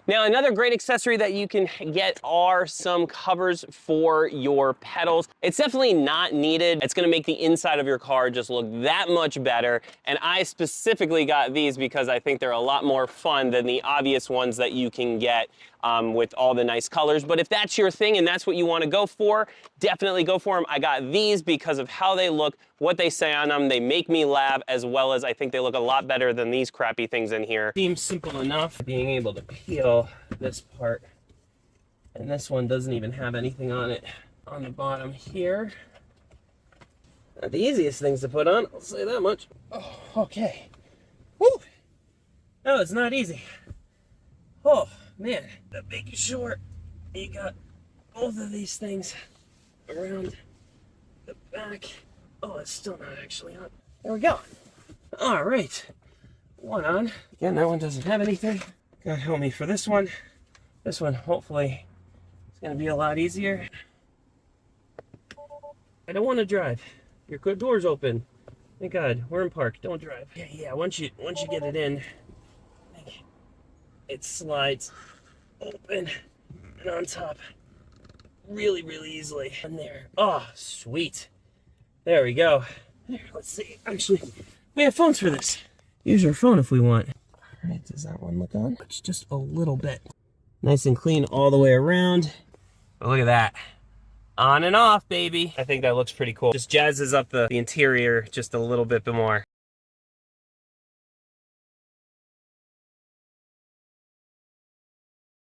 Now, another great accessory that you can get are some covers for your pedals. It's definitely not needed. It's gonna make the inside of your car just look that much better. And I specifically got these because I think they're a lot more fun than the obvious ones that you can get with all the nice colors. But if that's your thing and that's what you wanna go for, definitely go for them. I got these because of how they look, what they say on them. They make me laugh, as well as I think they look a lot better than these crappy things in here. Seems simple enough being able to peel this part, and this one doesn't even have anything on it on the bottom here. Not the easiest things to put on, I'll say that much. Oh, okay. Woo! No, it's not easy. Oh man, making sure you got both of these things around the back. Oh, it's still not actually on. There we go. All right, one on. Again, that one doesn't have anything. God help me for this one. This one, hopefully, is gonna be a lot easier. I don't want to drive. Your door's open. Thank God, we're in park. Don't drive. Yeah. Once you get it in, it slides open and on top really, really easily. And there. Oh, sweet. There we go. There, let's see. Actually, we have phones for this. Use your phone if we want. All right, does that one look on? It's just a little bit. Nice and clean all the way around. But look at that. On and off, baby. I think that looks pretty cool. Just jazzes up the interior just a little bit more.